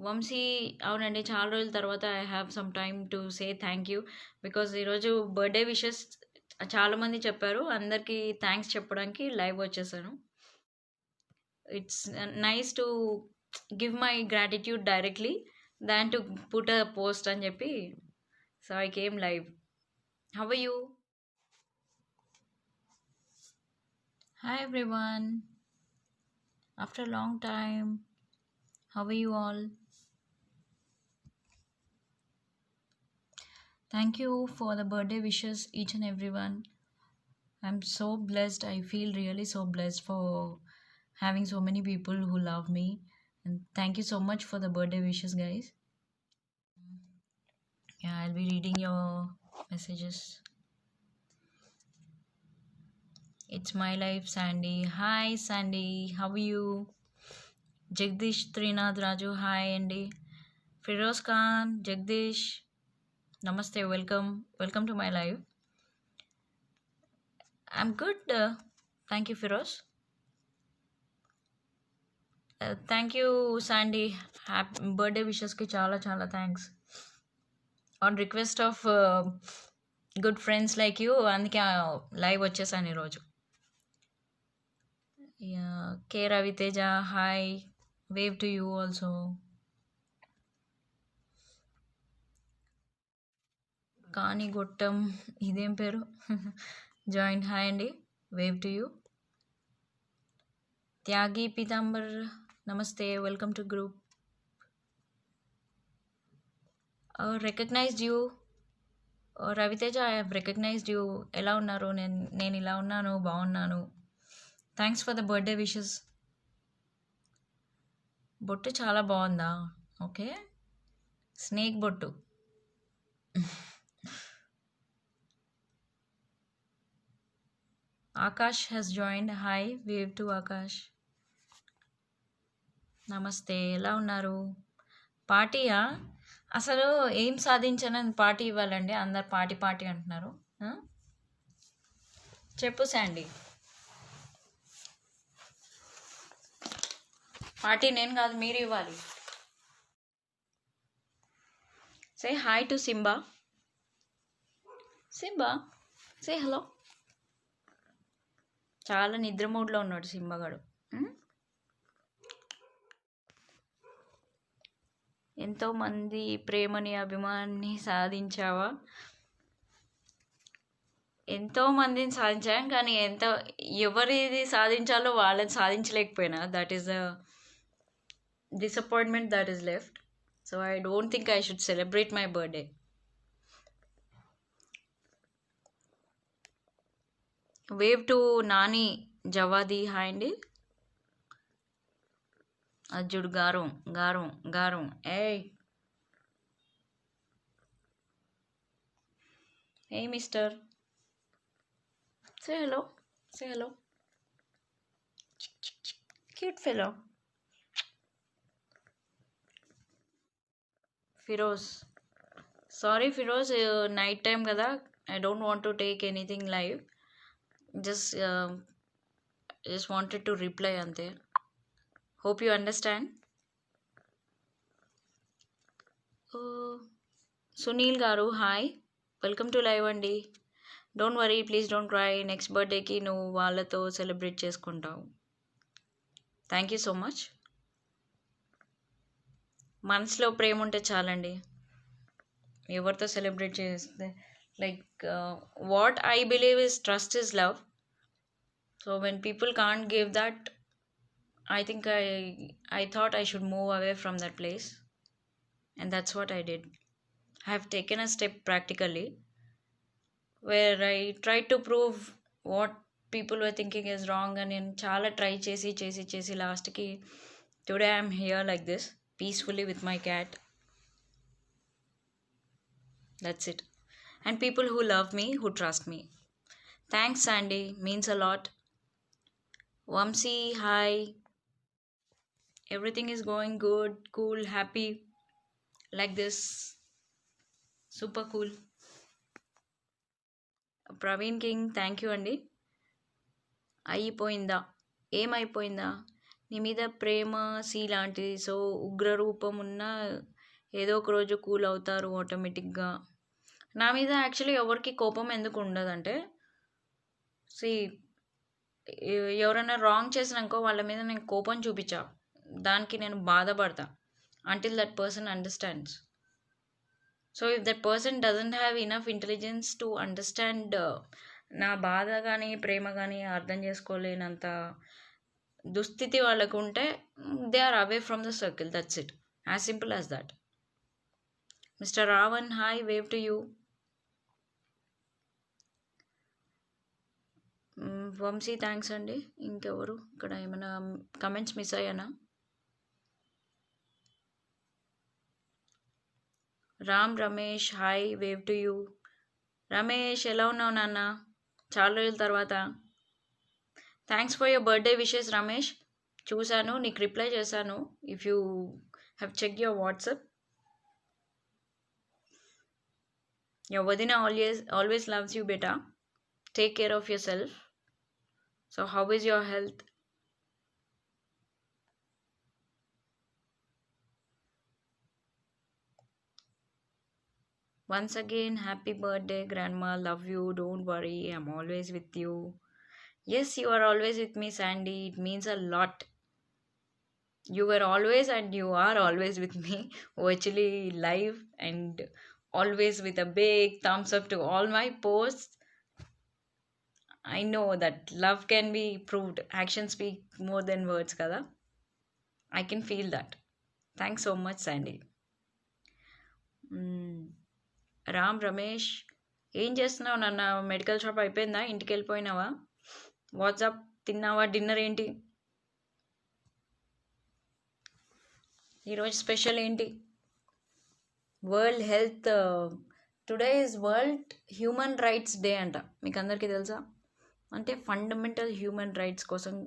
వంశీ అవునండి. చాలా రోజుల తర్వాత I have some time to say thank you. Because ఈరోజు బర్త్‌డే విషెస్ చాలామంది చెప్పారు. అందరికీ థాంక్స్ చెప్పడానికి లైవ్ వచ్చేసాను. It's nice to give my gratitude directly than to put a post అని చెప్పి so I came live. How are you? Hi everyone. After long time. How are you all? Thank you for the birthday wishes, each and everyone. I'm so blessed. I feel really so blessed for having so many people who love me. And thank you so much for the birthday wishes, guys. Yeah, I'll be reading your messages. It's my life, Sandy. Hi, Sandy. How are you? Jagdish Trinath Raju. Hi, Andy. Firoz Khan, Jagdish. Namaste. Welcome. Welcome to my live. I'm good. Thank you, Firoz. Thank you, Sandy. Happy birthday wishes ki chala chala thanks. On request of good friends like you, అందుకే live వచ్చేసాను ఈరోజు. K Raviteja hi, wave to you also. కానిగొట్టం ఇదేం పేరు? Join hi అండి, wave to you. Tyagi Pitambar నమస్తే, welcome to group. Recognised you Raviteja, I have recognised you. ఎలా ఉన్నారు? నేను ఇలా ఉన్నాను, బాగున్నాను. Thanks for the birthday wishes. బొట్టు చాలా బాగుందా? ఓకే, స్నేక్ బొట్టు. Akash has joined. Hi, wave to Akash. నమస్తే, ఎలా ఉన్నారు? పార్టీయా? అసలు ఏం సాధించానని పార్టీ ఇవ్వాలండి? అందరు పార్టీ పార్టీ అంటున్నారు. చెప్పు శాండీ. పార్టీ నేను కాదు, మీరు ఇవ్వాలి. Say hi to Simba. Simba say hello. చాలా నిద్ర మూడ్లో ఉన్నాడు సింబగాడు. ఎంతోమంది ప్రేమని అభిమానాన్ని సాధించావా? ఎంతోమందిని సాధించాం, కానీ ఎవరిది సాధించాలో వాళ్ళని సాధించలేకపోయినా. That is the disappointment that is left. So I don't think I should celebrate my birthday. Wave to Nani Javadi. Hi అండి. అజ్జుడు గారం గారం గారం. ఏయ్ hey mister, say hello, say hello. Cute fellow. Firoz, sorry Firoz, night time kada, I don't want to take anything live. Just wanted to reply ante. Hope you understand. Sunil గారు hi, welcome to live అండి. Don't worry, please don't cry. Next బర్త్డేకి నువ్వు వాళ్ళతో celebrate చేసుకుంటావు. Thank you so much. మనసులో ప్రేమ ఉంటే చాలండి, ఎవరితో సెలబ్రేట్ చేస్తే. Like what I believe is trust is love. So when people can't give that, I think I thought I should move away from that place, and that's what I did. I have taken a step practically where I tried to prove what people were thinking is wrong, and in chala try chesi last ki today I am here like this peacefully with my cat. That's it. And people who love me, who trust me. Thanks Sandy, means a lot. Vamsi hi. Everything is going good, cool, happy, like this. Super cool. Praveen King, thank you అండి. అయిపోయిందా? ఏమైపోయిందా? నీ మీద ప్రేమ see లాంటిది. So ఉగ్రరూపం ఉన్న ఏదో ఒక రోజు కూల్ అవుతారు ఆటోమేటిక్గా. నా మీద యాక్చువల్లీ ఎవరికి కోపం ఎందుకు ఉండదంటే, సి ఎవరైనా రాంగ్ చేసినాకో వాళ్ళ మీద నేను కోపం చూపించా, దానికి నేను బాధపడతా until that person understands. So if that person doesn't have enough intelligence to understand నా బాధ కానీ ప్రేమ కానీ అర్థం చేసుకోలేనంత దుస్థితి వాళ్ళకు ఉంటే, they are away from the circle. That's it, as simple as that. Mister Ravan, hi, wave to you. Vamsi thanks అండి. ఇంకెవరు ఇక్కడ ఏమైనా కమెంట్స్ మిస్ అయ్యానా? Ram Ramesh, hi, wave to you. Ramesh ఎలా ఉన్నావు నాన్న? చాలా రోజుల తర్వాత. Thanks for your birthday wishes Ramesh. చూశాను, నీకు రిప్లై చేశాను. If you have check your WhatsApp. Your వదిన ఆల్వేస్ లవ్స్ యూ బేటా. Take care of your self. So how is your health? Once again, happy birthday, Grandma. Love you. Don't worry. I'm always with you. Yes, you are always with me, Sandy. It means a lot. You were always and you are always with me, virtually live, and always with a big thumbs up to all my posts. I know that love can be proved. Actions speak more than words, kada. I can feel that. Thanks so much, Sandy. Ram Ramesh, ఏం చేస్తున్నావు నాన్న? Medical shop అయిపోయిందా? ఇంటికి వెళ్ళిపోయినావా? WhatsApp తిన్నావా? Dinner ఏంటి ఈరోజు? Special ఏంటి? World health today is world human rights day అంట. మీకు అందరికీ తెలుసా? అంటే ఫండమెంటల్ హ్యూమన్ రైట్స్ కోసం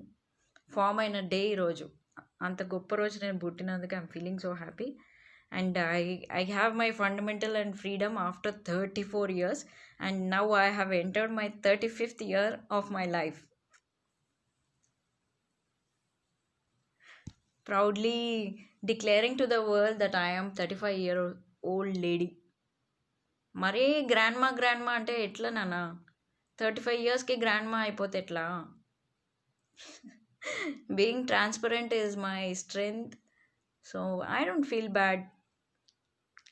ఫామ్ అయిన డే ఈరోజు. అంత గొప్ప రోజు నేను పుట్టినందుకు I'm feeling so happy. And I have my fundamental and freedom after 34 years, and now I have entered my 35th year of my life. Proudly declaring to the world that I am 35-year-old lady. మరీ grandma అంటే ఎట్లా నాన్న? 35 yearsకి grandma అయిపోతే ఎట్లా? Being transparent is my strength, so I don't feel bad.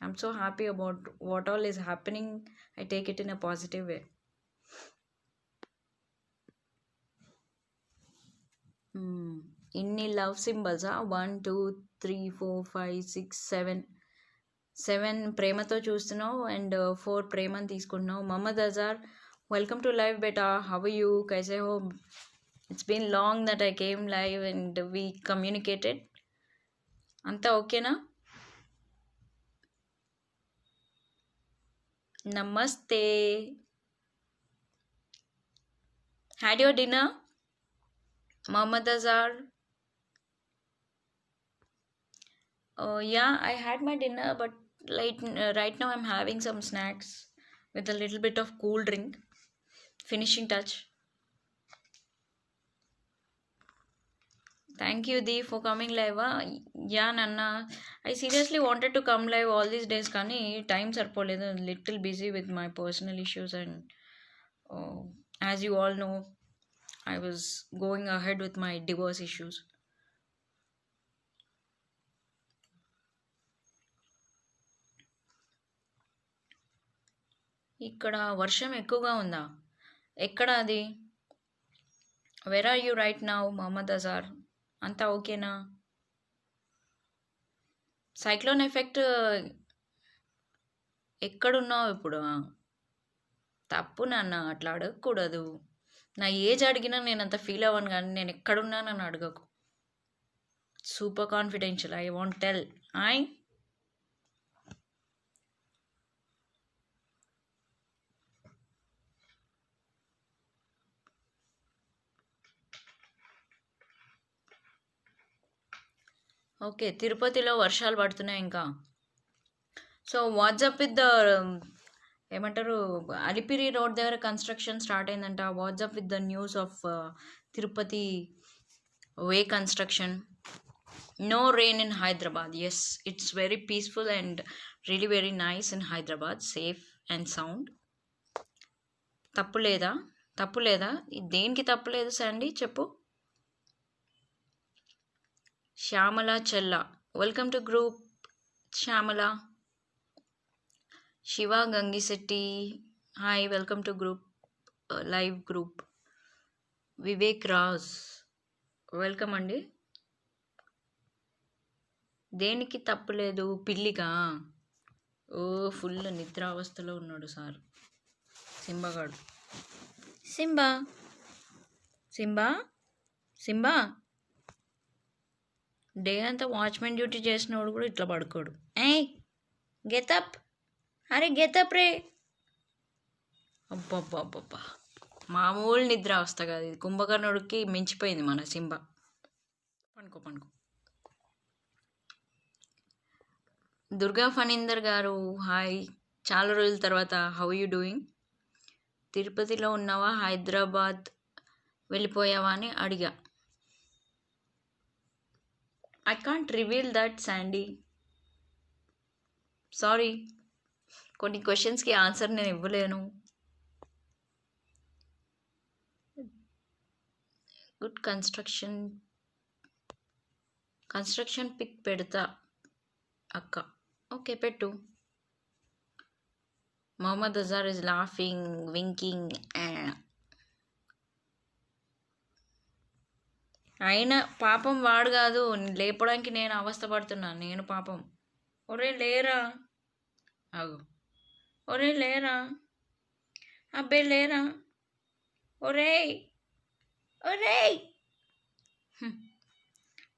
I'm so happy about what all is happening. I take it in a positive way. ఇన్ని love symbols 1 2 3 4 5 6 7 ప్రేమతో చూస్తున్నావు and 4 ప్రేమని తీసుకుంటున్నావు. Mohammed Azhar, welcome to live బేటా. How are you? కైసే హో? It's been long that I came live and we communicated. అంతా ఓకేనా? Namaste. Had your dinner, Mohammad Azhar? Yeah, I had my dinner, but right now I'm having some snacks with a little bit of cool drink. Finishing touch. Thank you, Dee, for coming live. Yeah, Nanna. I seriously wanted to come live all these days, కానీ time సరిపోలేదు. Little busy with my personal issues, and as you all know, I was going ahead with my divorce issues. ఇక్కడ వర్షం ఎక్కువగా ఉందా? ఎక్కడ అది? Where are you right now, Mohammed Azhar? అంతా ఓకేనా? సైక్లోన్ ఎఫెక్ట్ ఎక్కడున్నావు ఇప్పుడు? తప్పు నాన్న, అట్లా అడగకూడదు. నా ఏజ్ అడిగినా నేను అంత ఫీల్ అవ్వను, కానీ నేను ఎక్కడున్నానని అడగకు. Super confidential. I want tell. Okay, తిరుపతిలో వర్షాలు పడుతున్నాయి ఇంకా. సో వాట్సాప్ విత్ ద ఏమంటారు, అలిపిరి రోడ్ దగ్గర కన్స్ట్రక్షన్ స్టార్ట్ అయిందంట. What's up with the news of Tirupati way construction. No rain in Hyderabad. Yes, it's very peaceful and really very nice in Hyderabad, safe and sound. తప్పు లేదా? తప్పు లేదా? దేనికి తప్పు లేదు శాండీ, చెప్పు. శ్యామల చెల్ల, welcome to group Shyamala. Shiva Gangisetti, hi, welcome to group live group. Vivek Raj, welcome అండి. దేనికి తప్పులేదు? పిల్లిగా? ఓ, ఫుల్ నిద్రావస్థలో ఉన్నాడు సార్ సింబాగాడు. సింబా సింబా సింబా డే అంతా వాచ్మెన్ డ్యూటీ చేసినవాడు కూడా ఇట్లా పడుకోడు. ఏయ్ గెతప్, అరే గెతప్ రే. అబ్బబ్బబ్బబ్బా, మామూలు నిద్ర అవస్థ కాదు ఇది. కుంభకర్ణుడికి మించిపోయింది మన సింబా. పనుకో పనుకో. దుర్గా ఫణీందర్ గారు, హాయ్, చాలా రోజుల తర్వాత. How you doing? తిరుపతిలో ఉన్నావా, హైదరాబాద్ వెళ్ళిపోయావా అని అడిగా. I can't reveal that Sandy, sorry. కొన్ని క్వశ్చన్స్కి ఆన్సర్ నేను ఇవ్వలేను. గుడ్ కన్స్ట్రక్షన్ పిక్ పెడతా అక్క. ఓకే, పెట్టు. Mohammed Azhar is laughing, winking. అయినా పాపం వాడు కాదు, లేపడానికి నేను అవస్థ పడుతున్నాను. నేను పాపం. ఒరే లేరా, అగు, ఒరే లేరా, అబ్బే లేరా, ఒరే ఒరే.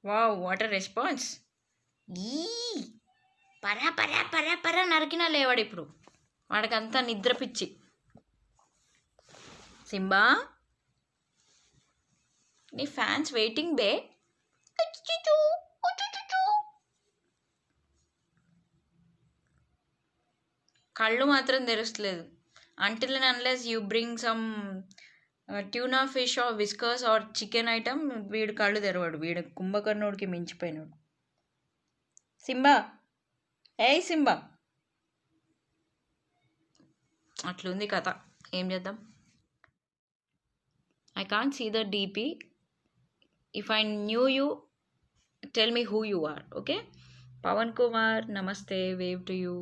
Wow, what a response. ఈ పరా పరా పరా పరా నరికినా లేవాడు ఇప్పుడు. వాడికంతా నిద్ర పిచ్చి. సింబా, నీ ఫ్యాన్స్ వెయిటింగ్ బే. కళ్ళు మాత్రం తెరుస్తలేదు. Until and unless you bring some tuna fish or whiskers or chicken item, వీడు కళ్ళు తెరవాడు. వీడు కుంభకర్ణుడికి మించిపోయినాడు. సింబా, ఏయ్ సింబా. అట్లుంది కథ, ఏం చేద్దాం. I can't see the DP. If I knew you, tell me who you are. Okay, Pavan Kumar, నమస్తే, wave to you,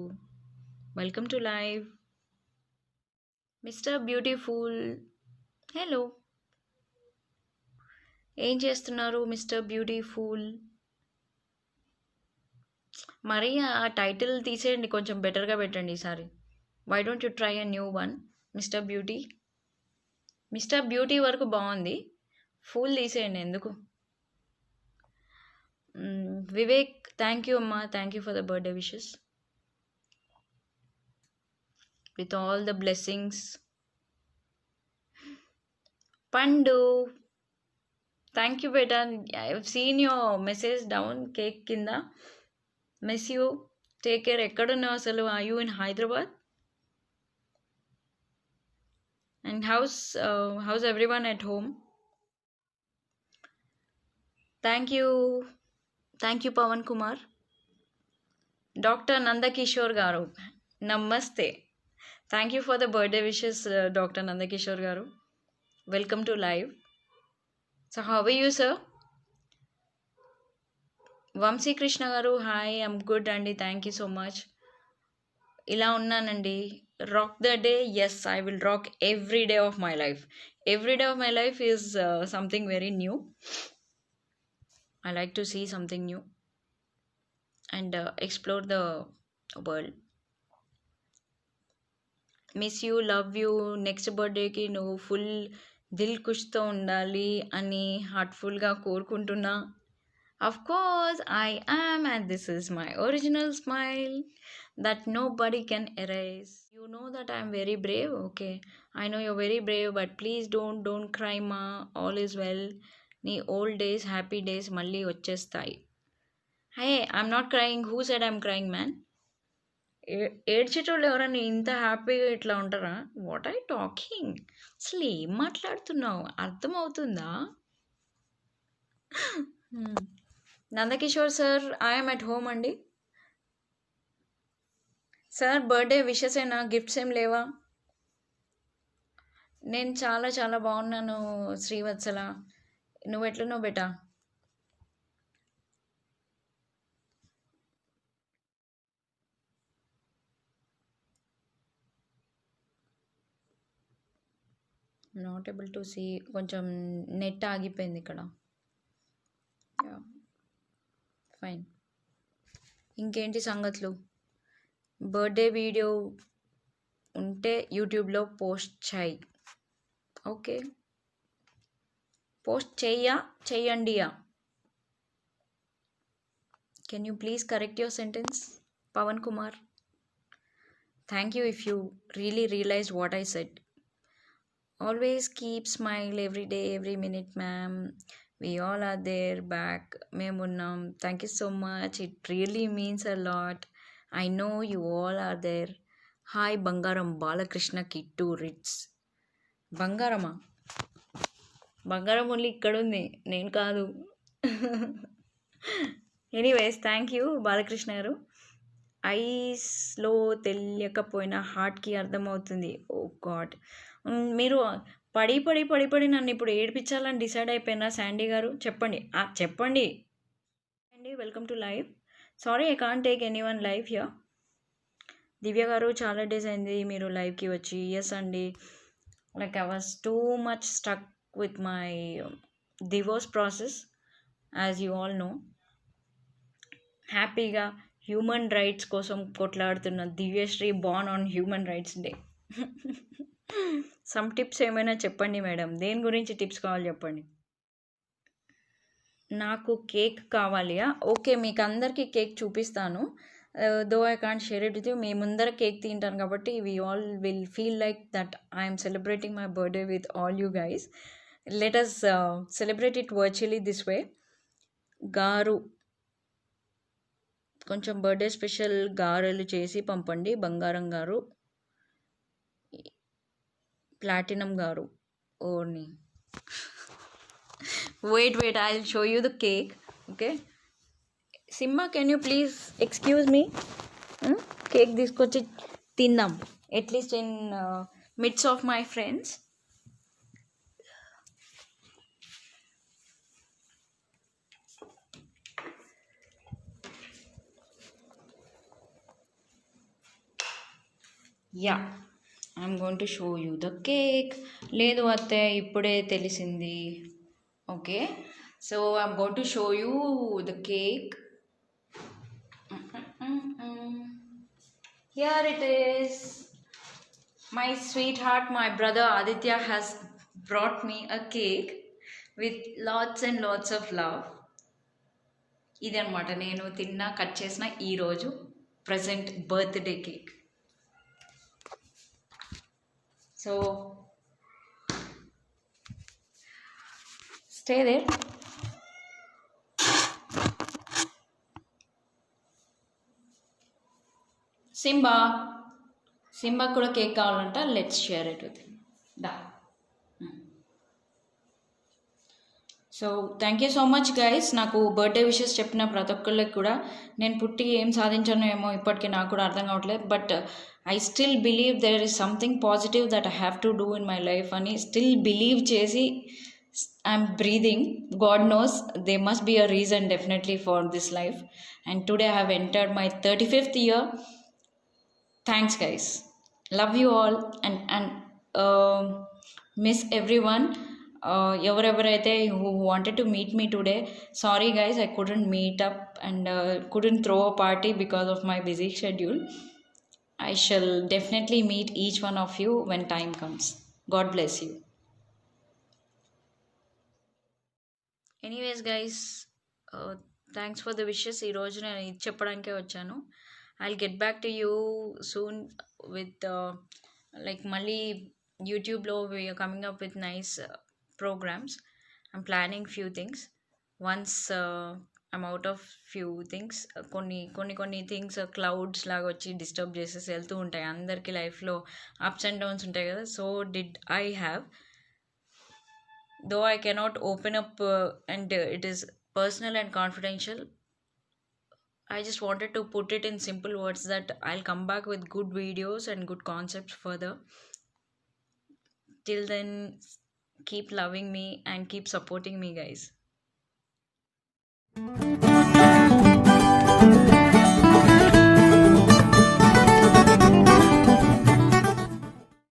welcome to live. Mister beautiful, hello, ఏం చేస్తున్నారు మిస్టర్ బ్యూటిఫుల్? మరి ఆ టైటిల్ తీసేయండి, కొంచెం బెటర్గా పెట్టండి ఈసారి. Why don't you try a new one? Mister beauty, mister beauty వరకు బాగుంది, ఫుల్ తీసేయండి ఎందుకు. వివేక్, థ్యాంక్ యూ అమ్మా, thank you for the birthday wishes. With all the blessings. Pandu, thank you బేటా. I have seen your message down cake కింద. Miss you, take care. ఎక్కడున్నావు అసలు? Are you in Hyderabad? And how's everyone at home? Thank you Pawan Kumar. Dr. Nandakishore garu, namaste. Thank you for the birthday wishes, Dr. Nandakishore garu. Welcome to live. So how are you, sir? Vamsi Krishna garu, hi, I'm good Andy, thank you so much. ఇలా ఉన్నానండి. Rock the day, yes, I will rock every day of my life. Every day of my life is something very new. I like to see something new and explore the world. Miss you, love you. Next బర్త్డేకి నువ్వు full Dil ఖుష్తో ఉండాలి అని హార్ట్ఫుల్గా కోరుకుంటున్నా. Of course I am, and this is my original smile that nobody can erase. You know that I am very brave. Okay, I know you're very brave, but please don't cry ma. All is well. Nee old days, happy days malli vachestayi. Hey, I'm not crying. Who said I'm crying, man? ఏడ్చేటోళ్ళు ఎవరన్నా ఇంత హ్యాపీగా ఇట్లా ఉంటారా? What I talking? అసలు ఏం మాట్లాడుతున్నావు? అర్థమవుతుందా? Nandakishore sir I'm at home అండి. సార్ బర్త్డే విషెస్ అయినా గిఫ్ట్స్ ఏం లేవా? నేను చాలా చాలా బాగున్నాను శ్రీవత్సల. నువ్వు ఎట్లున్నావు బేటా? నాట్ ఏబుల్ టు సీ, కొంచెం నెట్ ఆగిపోయింది ఇక్కడ. ఫైన్. ఇంకేంటి సంగతులు? బర్త్డే వీడియో ఉంటే యూట్యూబ్లో పోస్ట్ చేయి. ఓకే, పోస్ట్ చెయ్యండియా. Can you please correct your sentence, Pavan Kumar? Thank you if you really realize what I said. Always keep smile every day, every minute, ma'am. We all are there back. Memunnam. Thank you so much. It really means a lot. I know you all are there. Hi, Bangaram Balakrishna Kittu Ritz. బంగారమా? బంగారం only ఇక్కడ ఉంది, నేను కాదు. Anyways, thank you Balakrishna గారు. ఐస్లో తెలియకపోయినా హార్ట్కి అర్థమవుతుంది. ఓ గాడ్, మీరు పడి పడి పడి పడి నన్ను ఇప్పుడు ఏడిపించాలని డిసైడ్ అయిపోయినా శాండీ గారు? చెప్పండి చెప్పండి అండి. Welcome to live. Sorry, I can't take anyone live here. Divya గారు, చాలా డేస్ అయింది మీరు లైవ్కి వచ్చి. ఎస్ అండి, like I was too much stuck with my divorce process, as you all know. హ్యాపీగా హ్యూమన్ రైట్స్ కోసం కొట్లాడుతున్న దివ్యశ్రీ బాన్ on human rights day. Some tips ఏమైనా చెప్పండి మేడం. దేని గురించి టిప్స్ కావాలి చెప్పండి. నాకు కేక్ కావాలియా? ఓకే, మీకు అందరికీ కేక్ చూపిస్తాను. Though I can't share it with you. మీ ముందర కేక్ తింటాను కాబట్టి we all will feel like that I'm celebrating my birthday with all you guys. Let us celebrate it virtually this way. గారు, కొంచెం birthday special గారెలు చేసి పంపండి. బంగారం గారు, ప్లాటినం గారు. ఓని wait I will show you the cake. Okay Simha, can you please excuse me? Cake తీసుకొచ్చి తిందాం, at least in mids of my friends. Yeah, I'm going to show you the cake. లేదు అత్తే, ఇప్పుడే తెలిసింది. Okay, so I'm going to show you the cake. Here it is. My sweetheart, my brother Aditya has brought me a cake with lots and lots of love. ఇది అనమాట నేను cut చేసిన ఈరోజు present birthday cake. So stay there. Simba కూడా cake కావాలంట. Let's share it with him. దా. So thank you so much guys. నాకు birthday wishes చెప్పిన ప్రతి ఒక్కళ్ళకి కూడా నేను పుట్టి ఏం సాధించానో ఏమో ఇప్పటికీ నాకు కూడా అర్థం కావట్లేదు. But I still believe there is something positive that I have to do in my life అని స్టిల్ బిలీవ్ చేసి I'm breathing. God knows there must be a reason definitely for this life. And today I have entered my 35th year. Thanks guys, love you all and miss everyone. ఎవరెవరైతే who wanted to meet me today, sorry guys, I couldn't meet up and couldn't throw a party because of my busy schedule. I shall definitely meet each one of you when time comes. God bless you. Anyways guys, thanks for the wishes. ఈ రోజు నేను ఇది చెప్పడానికే వచ్చాను. I'll get back to you soon with like మళ్ళీ యూట్యూబ్లో we are coming up with nice programs. I'm planning few things. Once I'm out of few things, కొన్ని things clouds లాగా వచ్చి డిస్టర్బ్ చేసేసి వెళ్తూ ఉంటాయి. అందరికీ లైఫ్లో అప్స్ అండ్ డౌన్స్ ఉంటాయి కదా. So did I have, though I cannot open up and it is personal and confidential. I just wanted to put it in simple words that I'll come back with good videos and good concepts further. Till then, keep loving me and keep supporting me, guys.